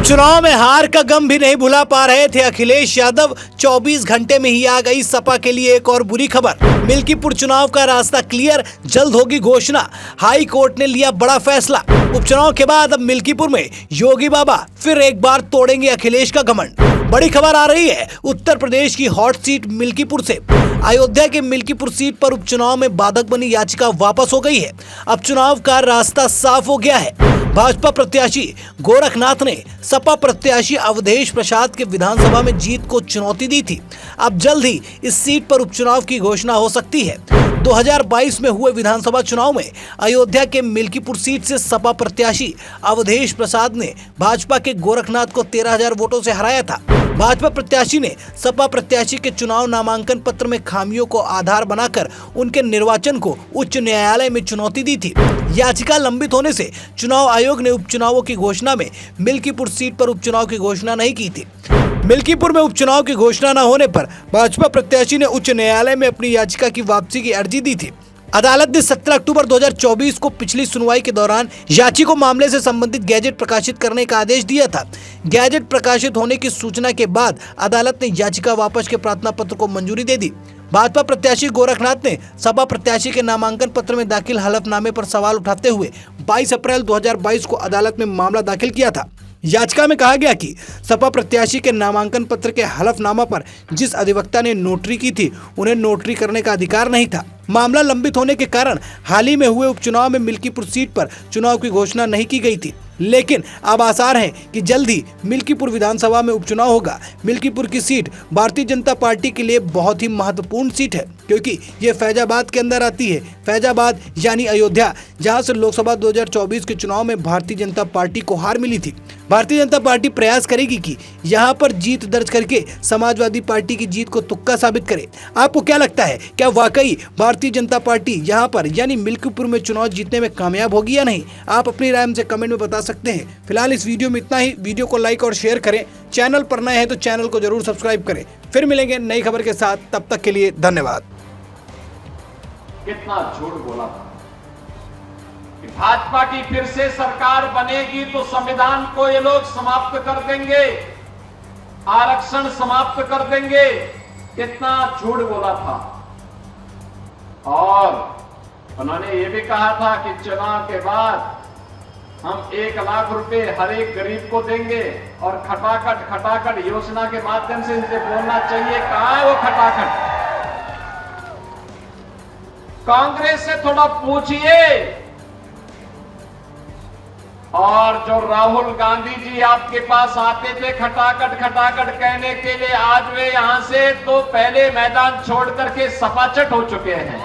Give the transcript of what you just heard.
उपचुनाव में हार का गम भी नहीं भुला पा रहे थे अखिलेश यादव। 24 घंटे में ही आ गई सपा के लिए एक और बुरी खबर। मिल्कीपुर चुनाव का रास्ता क्लियर, जल्द होगी घोषणा। हाई कोर्ट ने लिया बड़ा फैसला। उपचुनाव के बाद अब मिल्कीपुर में योगी बाबा फिर एक बार तोड़ेंगे अखिलेश का घमंड। बड़ी खबर आ रही है उत्तर प्रदेश की हॉट सीट मिल्कीपुर से। अयोध्या के मिल्कीपुर सीट पर उपचुनाव में बाधक बनी याचिका वापस हो गई है। अब चुनाव का रास्ता साफ हो गया है। भाजपा प्रत्याशी गोरखनाथ ने सपा प्रत्याशी अवधेश प्रसाद के विधानसभा में जीत को चुनौती दी थी। अब जल्द ही इस सीट पर उपचुनाव की घोषणा हो सकती है। 2022 में हुए विधानसभा चुनाव में अयोध्या के मिल्कीपुर सीट से सपा प्रत्याशी अवधेश प्रसाद ने भाजपा के गोरखनाथ को 13,000 वोटों से हराया था। भाजपा प्रत्याशी ने सपा प्रत्याशी के चुनाव नामांकन पत्र में खामियों को आधार बनाकर उनके निर्वाचन को उच्च न्यायालय में चुनौती दी थी। याचिका लंबित होने से चुनाव आयोग ने उपचुनावों की घोषणा में मिल्कीपुर सीट पर उपचुनाव की घोषणा नहीं की थी। मिल्कीपुर में उपचुनाव की घोषणा न होने पर भाजपा प्रत्याशी ने उच्च न्यायालय में अपनी याचिका की वापसी की अर्जी दी थी। अदालत ने 17 अक्टूबर 2024 को पिछली सुनवाई के दौरान याची को मामले से संबंधित गैजेट प्रकाशित करने का आदेश दिया था। गैजेट प्रकाशित होने की सूचना के बाद अदालत ने याचिका वापस के प्रार्थना पत्र को मंजूरी दे दी। भाजपा प्रत्याशी गोरखनाथ ने सपा प्रत्याशी के नामांकन पत्र में दाखिल हलफनामे पर सवाल उठाते हुए 22 अप्रैल 2022 को अदालत में मामला दाखिल किया था। याचिका में कहा गया कि सपा प्रत्याशी के नामांकन पत्र के हलफनामा पर जिस अधिवक्ता ने नोटरी की थी उन्हें नोटरी करने का अधिकार नहीं था। मामला लंबित होने के कारण हाल ही में हुए उपचुनाव में मिल्कीपुर सीट पर चुनाव की घोषणा नहीं की गई थी, लेकिन अब आसार है कि जल्द ही मिल्कीपुर विधानसभा में उपचुनाव होगा। मिल्कीपुर की सीट भारतीय जनता पार्टी के लिए बहुत ही महत्वपूर्ण सीट है, क्योंकि ये फैजाबाद के अंदर आती है। फैजाबाद यानी अयोध्या, जहां से लोकसभा 2024 के चुनाव में भारतीय जनता पार्टी को हार मिली थी। भारतीय जनता पार्टी प्रयास करेगी कि यहां पर जीत दर्ज करके समाजवादी पार्टी की जीत को तुक्का साबित करे। आपको क्या लगता है, क्या वाकई भारतीय जनता पार्टी यहां पर यानी मिल्कीपुर में चुनाव जीतने में कामयाब होगी या नहीं? आप अपनी राय हमसे कमेंट में बता सकते हैं। फिलहाल इस वीडियो में इतना ही। वीडियो को लाइक और शेयर करें। चैनल पर नए हैं तो चैनल को जरूर सब्सक्राइब करें। फिर मिलेंगे नई खबर के साथ, तब तक के लिए धन्यवाद। कितना झूठ बोला था कि भाजपा की फिर से सरकार बनेगी तो संविधान को ये लोग समाप्त कर देंगे, आरक्षण समाप्त कर देंगे। कितना झूठ बोला था। और उन्होंने ये भी कहा था कि चुनाव के बाद हम 1 लाख रुपए हर एक गरीब को देंगे और खटाखट योजना के माध्यम से इनसे बोलना चाहिए, कहां है वो खटाखट? कांग्रेस से थोड़ा पूछिए। और जो राहुल गांधी जी आपके पास आते थे खटाखट कहने के लिए, आज वे यहां से तो पहले मैदान छोड़ करके सपाचट हो चुके हैं।